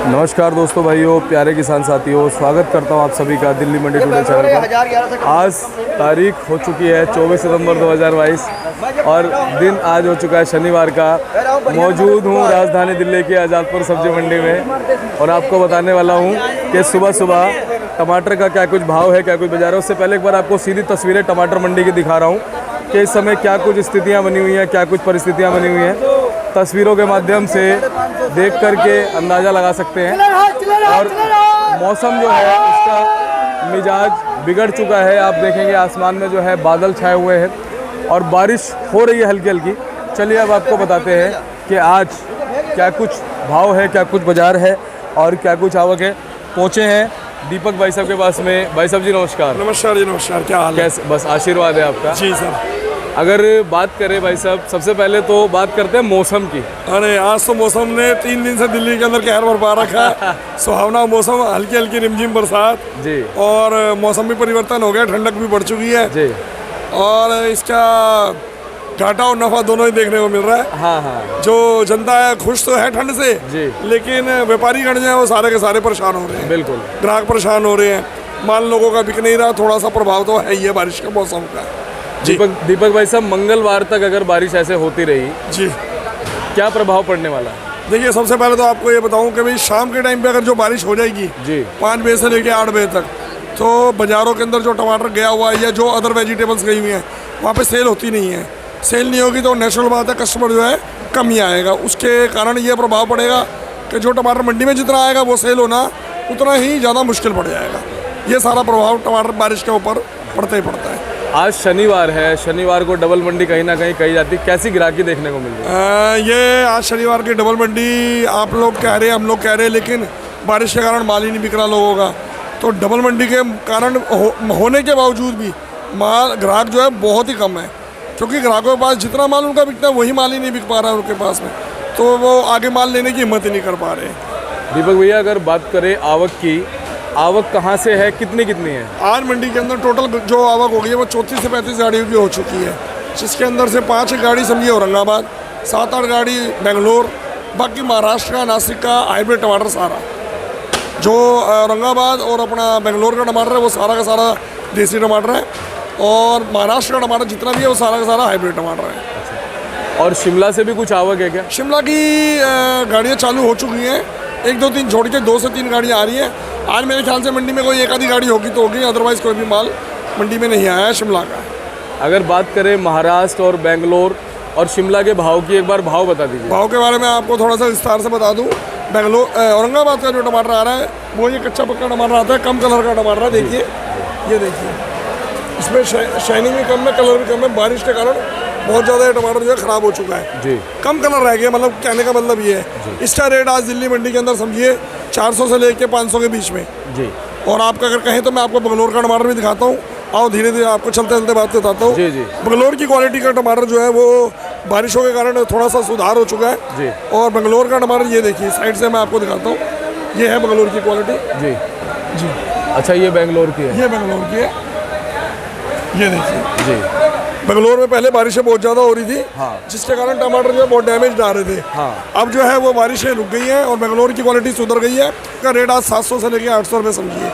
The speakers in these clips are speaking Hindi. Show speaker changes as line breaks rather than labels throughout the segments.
नमस्कार दोस्तों, भाइयों, प्यारे किसान साथियों, स्वागत करता हूं आप सभी का दिल्ली मंडी टुडे चैनल पर। आज तारीख हो चुकी है 24 सितंबर 2022 और दिन आज हो चुका है शनिवार का। मौजूद हूं राजधानी दिल्ली के आज़ादपुर सब्जी मंडी में और आपको बताने वाला हूं कि सुबह सुबह टमाटर का क्या कुछ भाव है, क्या कुछ बाजार है। उससे पहले एक बार आपको सीधी तस्वीरें टमाटर मंडी की दिखा रहा हूँ कि इस समय क्या कुछ स्थितियाँ बनी हुई हैं, क्या कुछ परिस्थितियाँ बनी हुई हैं। तस्वीरों के माध्यम से देख करके अंदाज़ा लगा सकते हैं। और मौसम जो है उसका मिजाज बिगड़ चुका है। आप देखेंगे आसमान में जो है बादल छाए हुए हैं और बारिश हो रही है हल्की हल्की। चलिए अब आपको बताते हैं कि आज क्या कुछ भाव है, क्या कुछ बाज़ार है और क्या कुछ आवक है। पहुँचे हैं दीपक भाई साहब के पास में। भाई साहब जी नमस्कार।
नमस्कार जी, नमस्कार। क्या हाल है?
कैसे? बस आशीर्वाद है आपका
जी सर।
अगर बात करें भाई साहब, सबसे पहले तो बात करते हैं मौसम की।
अरे आज तो मौसम ने 3 दिन से दिल्ली के अंदर कहर बरपा रखा है। सुहावना मौसम, हल्की हल्की रिमझिम बरसात
जी,
और मौसम भी परिवर्तन हो गया, ठंडक भी बढ़ चुकी है
जी।
और इसका घाटा और नफा दोनों ही देखने को मिल रहा है।
हाँ हाँ
जो जनता है खुश तो है ठंड से
जी,
लेकिन व्यापारी गण जो है वो सारे के सारे परेशान हो रहे हैं।
बिल्कुल
ग्राहक परेशान हो रहे हैं, माल लोगों का बिक नहीं रहा। थोड़ा सा प्रभाव तो है ही है बारिश के मौसम का।
दीपक भाई साहब, मंगलवार तक अगर बारिश ऐसे होती रही
जी,
क्या प्रभाव पड़ने वाला है?
देखिए सबसे पहले तो आपको ये बताऊं कि भाई शाम के टाइम पे अगर जो बारिश हो जाएगी
जी,
5 बजे से लेके 8 बजे तक, तो बाज़ारों के अंदर जो टमाटर गया हुआ है या जो अदर वेजिटेबल्स गई हुई हैं वहाँ पे सेल होती नहीं है। सेल नहीं होगी तो नेचुरल बात है कस्टमर जो है कम ही आएगा। उसके कारण ये प्रभाव पड़ेगा कि जो टमाटर मंडी में जितना आएगा वो सेल होना उतना ही ज़्यादा मुश्किल पड़ जाएगा। ये सारा प्रभाव टमाटर बारिश के ऊपर पड़ता ही पड़ता है।
आज शनिवार है, शनिवार को डबल मंडी कहीं ना कहीं कही जाती है। कैसी ग्राहकी देखने को मिल रही है?
ये आज शनिवार की डबल मंडी आप लोग कह रहे हैं, हम लोग कह रहे हैं, लेकिन बारिश के कारण माल ही नहीं बिक रहा लोगों का। तो डबल मंडी के कारण होने के बावजूद भी माल ग्राहक जो है बहुत ही कम है, क्योंकि ग्राहकों के पास जितना माल उनका बिकता है वही माल ही नहीं बिक पा रहा है उनके पास में, तो वो आगे माल लेने की हिम्मत ही नहीं कर पा रहे।
दीपक भैया, अगर बात करें आवक की, आवक कहाँ से है, कितनी है?
आज मंडी के अंदर टोटल जो आवक हो गई है वो 34 से 35 गाड़ियों की हो चुकी है, जिसके अंदर से 5 गाड़ी समझिए औरंगाबाद, 7-8 गाड़ी बेंगलोर, बाकी महाराष्ट्र का, नासिक का हाइब्रिड टमाटर सारा। जो औरंगाबाद और अपना बेंगलोर का टमाटर है वो सारा का सारा देसी टमाटर है और महाराष्ट्र का टमाटर जितना भी है वो सारा का सारा हाइब्रिड टमाटर है।
और शिमला से भी कुछ आवक है क्या?
शिमला की गाड़ियाँ चालू हो चुकी हैं, 1-2-3 छोड़ के 2 से 3 गाड़ियाँ आ रही हैं। आज मेरे ख्याल से मंडी में कोई एक आधी गाड़ी होगी तो होगी, अदरवाइज़ कोई भी माल मंडी में नहीं आया है शिमला का।
अगर बात करें महाराष्ट्र और बेंगलोर और शिमला के भाव की, एक बार भाव बता दीजिए।
भाव के बारे में आपको थोड़ा सा विस्तार से बता दूं। बेंगलोर औरंगाबाद का जो टमाटर आ रहा है वो ये कच्चा पक्का टमाटर आता है, कम कलर का टमाटर है। देखिए, ये देखिए, इसमें शाइनिंग भी कम है, कलर भी कम है। बारिश के कारण बहुत ज़्यादा ये टमाटर जो है ख़राब हो चुका है जी। कम कलर रह गया, मतलब कहने का मतलब ये है। इसका रेट आज दिल्ली मंडी के अंदर समझिए 400 से लेके 500 के बीच में जी। और आपका अगर कहें तो मैं आपको बेंगलोर का टमाटर भी दिखाता हूँ। आओ धीरे धीरे आपको चलते चलते बात बताता हूँ। बेंगलोर की क्वालिटी का टमाटर जो है वो बारिशों के कारण थोड़ा सा सुधार हो चुका है जी। और बेंगलोर का टमाटर ये देखिए, साइड से मैं आपको दिखाता हूँ, ये है बेंगलोर की क्वालिटी जी जी।
अच्छा, ये बेंगलोर की है?
ये बेंगलोर की है, ये देखिए जी। बेंगलोर में पहले बारिशें बहुत ज़्यादा हो रही थी हाँ। जिसके कारण टमाटर जो है बहुत डैमेज आ रहे थे हाँ। अब जो है वो बारिशें रुक गई हैं और बेंगलोर की क्वालिटी सुधर गई है। इसका रेट आज 700 से लेके 800 रुपये समझिए।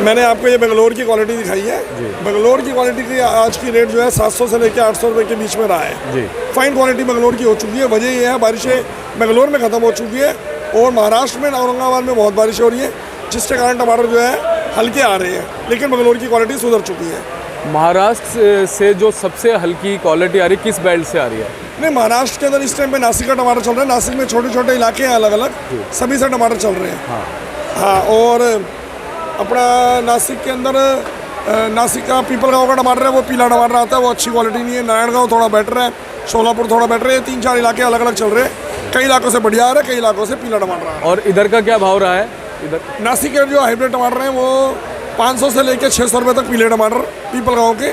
मैंने आपको ये बेंगलोर की क्वालिटी दिखाई है। बेंगलोर की क्वालिटी की आज की रेट जो है 700 से लेके 800 रुपये के बीच में रहा है जी। फाइन क्वालिटी बेंगलोर की हो चुकी है। वजह ये है बारिशें बेंगलोर में ख़त्म हो चुकी है और महाराष्ट्र में, औरंगाबाद में बहुत बारिश हो रही है, जिसके कारण टमाटर जो है हल्के आ रहे हैं, लेकिन बेंगलोर की क्वालिटी सुधर चुकी है।
महाराष्ट्र से जो सबसे हल्की क्वालिटी आ रही है किस बेल्ट से आ रही है?
नहीं, महाराष्ट्र के अंदर इस टाइम पे नासिक का टमाटर चल रहा है। नासिक में छोटे छोटे इलाके हैं अलग अलग, सभी से टमाटर चल रहे हैं हाँ। हाँ, और अपना नासिक के अंदर नासिक का पीपलगांव का टमाटर है वो पीला टमाटर आता है, वो अच्छी क्वालिटी नहीं है। नारायणगांव थोड़ा बेटर है, शोलापुर थोड़ा बेटर है। 3-4 इलाके अलग अलग चल रहे हैं। कई इलाकों से बढ़िया आ रहा है, कई इलाकों से पीला टमाटर आ रहा है।
और इधर का क्या भाव रहा है? इधर
नासिक के जो हाइब्रिड टमाटर हैं वो 500 से लेके 600 रुपये तक पीले टमाटर पीपलगांव के,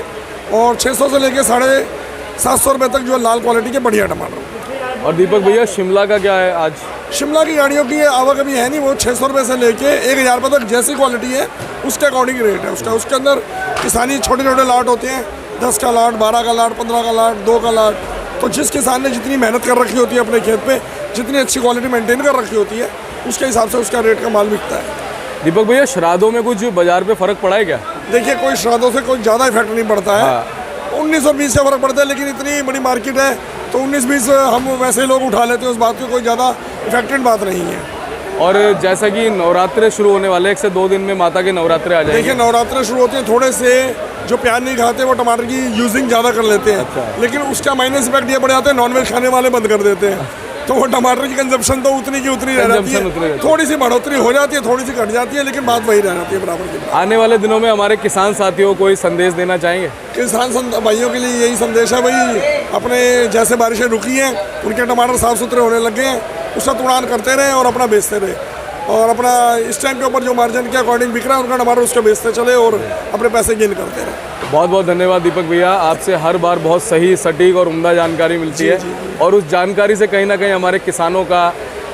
और 600 से लेके 750 रुपये तक जो लाल क्वालिटी के बढ़िया टमाटर।
और दीपक भैया, शिमला का क्या है आज?
शिमला की गाड़ियों की आवक अभी है नहीं, वो 600 रुपये से लेके 1000 रुपये तक जैसी क्वालिटी है उसके अकॉर्डिंग रेट है उसका। उसके अंदर किसानी छोटे छोटे लाट होते हैं, 10 का लाट, 12 का लाट, 15 का लाट, 2 का लाट। तो जिस किसान ने जितनी मेहनत कर रखी होती है अपने खेत पे, जितनी अच्छी क्वालिटी मेंटेन कर रखी होती है उसके हिसाब से उसका रेट का माल बिकता है।
दीपक भैया श्राद्धों में कुछ बाजार पे फर्क पड़ा है क्या?
देखिए कोई श्राद्धों से कोई ज़्यादा इफेक्ट नहीं पड़ता है। 19 और 20 से फर्क पड़ता है, लेकिन इतनी बड़ी मार्केट है तो 19-20 हम वैसे ही लोग उठा लेते हैं, उस बात की कोई ज़्यादा इफेक्टेड बात नहीं है।
और जैसा कि नवरात्रे शुरू होने वाले 1 से 2 दिन में माता के नवरात्रे आ जाएंगे।
देखिए नवरात्रे शुरू होते हैं, थोड़े से जो प्याज नहीं खाते वो टमाटर की यूजिंग ज़्यादा कर लेते हैं।
अच्छा।
लेकिन उसका माइनस इफेक्ट ये पड़ जाता है, नॉनवेज खाने वाले बंद कर देते हैं तो वो टमाटर की कंजप्शन तो उतनी की उतनी रह जाती है। थोड़ी सी बढ़ोतरी हो जाती है, थोड़ी सी घट जाती है, लेकिन बात वही रह जाती है बराबर की।
आने वाले दिनों में हमारे किसान साथियों को कोई संदेश देना चाहेंगे?
किसान भाइयों के लिए यही संदेश है भाई, अपने जैसे बारिशें रुकी हैं उनके टमाटर साफ़ सुथरे होने लगे हैं, उसका तुड़ान करते रहें और अपना बेचते रहे, और अपना इस टाइम के ऊपर जो मार्जिन के अकॉर्डिंग बिक रहा है उनका टमाटर उसको बेचते चले और अपने पैसे गेन करते रहे।
बहुत बहुत धन्यवाद दीपक भैया, आपसे हर बार बहुत सही, सटीक और उम्दा जानकारी मिलती है और उस जानकारी से कहीं ना कहीं हमारे किसानों का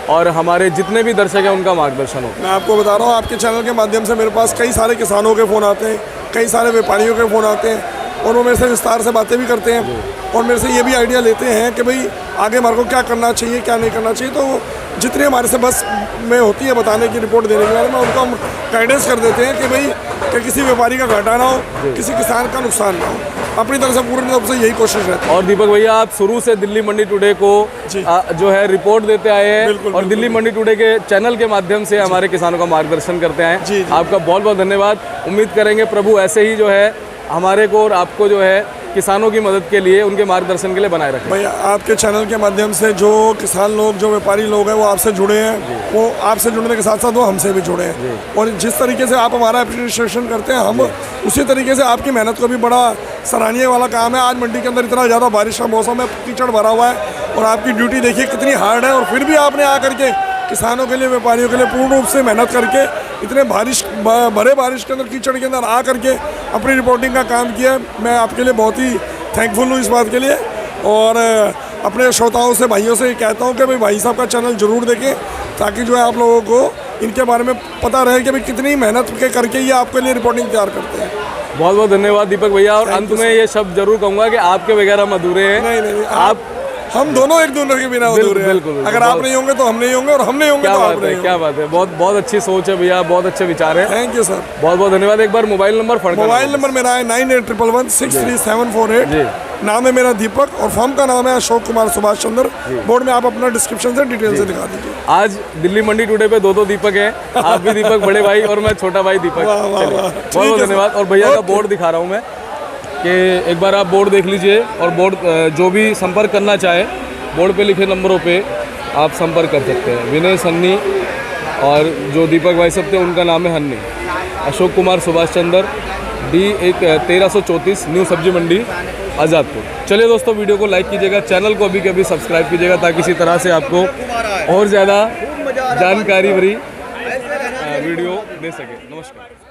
और हमारे जितने भी दर्शक हैं उनका मार्गदर्शन होता है।
मैं आपको बता रहा हूँ, आपके चैनल के माध्यम से मेरे पास कई सारे किसानों के फ़ोन आते हैं, कई सारे व्यापारियों के फ़ोन आते हैं और वो मेरे से विस्तार से बातें भी करते हैं और मेरे से ये भी आइडिया लेते हैं कि भाई आगे हमारे को क्या करना चाहिए क्या नहीं करना चाहिए। तो जितनी हमारे से बस में होती है बताने की, रिपोर्ट देने के बारे में, उनको हम गाइडेंस कर देते हैं कि भाई कि किसी व्यापारी का घाटा ना हो, किसी किसान का नुकसान ना हो। अपनी तरफ से पूरी तरफ से यही कोशिश रहती है।
और दीपक भैया आप शुरू से दिल्ली मंडी टुडे को जो है रिपोर्ट देते आए हैं और दिल्ली मंडी टुडे के चैनल के माध्यम से हमारे किसानों का मार्गदर्शन करते आए हैं। आपका बहुत बहुत धन्यवाद। उम्मीद करेंगे प्रभु ऐसे ही जो है हमारे को और आपको जो है किसानों की मदद के लिए, उनके मार्गदर्शन के लिए बनाए रखें।
भैया आपके चैनल के माध्यम से जो किसान लोग, जो व्यापारी लोग हैं वो आपसे जुड़े हैं, वो आपसे जुड़ने के साथ साथ वो हमसे भी जुड़े हैं और जिस तरीके से आप हमारा अप्रिशिएशन करते हैं हम उसी तरीके से आपकी मेहनत को भी बड़ा सराहनीय वाला काम है। आज मंडी के अंदर इतना ज़्यादा बारिश का मौसम है, कीचड़ भरा हुआ है और आपकी ड्यूटी देखिए कितनी हार्ड है और फिर भी आपने आकर के किसानों के लिए, व्यापारियों के लिए पूर्ण रूप से मेहनत करके इतने भरे बारिश के अंदर, कीचड़ के अंदर आ करके अपनी रिपोर्टिंग का काम किया। मैं आपके लिए बहुत ही थैंकफुल हूँ इस बात के लिए और अपने श्रोताओं से, भाइयों से कहता हूँ कि भाई भाई साहब का चैनल ज़रूर देखें ताकि जो है आप लोगों को इनके बारे में पता रहे कि भाई कितनी मेहनत के करके ये आपके लिए रिपोर्टिंग तैयार करते हैं।
बहुत बहुत धन्यवाद दीपक भैया। और अंत में ये शब्द जरूर कहूँगा कि आपके वगैरह मधुरे हैं।
नहीं, आप हम दोनों एक दूसरे के बिना अधूरे हैं।
बिल्कुल।
अगर आप नहीं होंगे तो हम नहीं होंगे और हम नहीं होंगे तो आप नहीं होंगे।
क्या बात है, बहुत बहुत अच्छी सोच है भैया, बहुत अच्छे विचार हैं।
थैंक यू सर,
बहुत बहुत धन्यवाद। एक बार मोबाइल नंबर
मेरा है 9811633748। नाम है मेरा दीपक और फर्म का नाम है अशोक कुमार सुभाष चंद्र। बोर्ड में आप अपना डिस्क्रिप्शन से डिटेल से दिखा दीजिए।
आज दिल्ली मंडी टुडे पे दो दीपक हैं, आप भी दीपक बड़े भाई और मैं छोटा भाई दीपक। बहुत बहुत धन्यवाद। और भैया का बोर्ड दिखा रहा हूँ मैं कि एक बार आप बोर्ड देख लीजिए और बोर्ड जो भी संपर्क करना चाहे बोर्ड पे लिखे नंबरों पे आप संपर्क कर सकते हैं। विनय सन्नी और जो दीपक भाई सब थे उनका नाम है हन्नी। अशोक कुमार सुभाष चंद्र, D1334 न्यू सब्जी मंडी आज़ादपुर। चलिए दोस्तों, वीडियो को लाइक कीजिएगा, चैनल को अभी के अभी सब्सक्राइब कीजिएगा ताकि इसी तरह से आपको और ज़्यादा जानकारी भरी वीडियो दे सके। नमस्कार।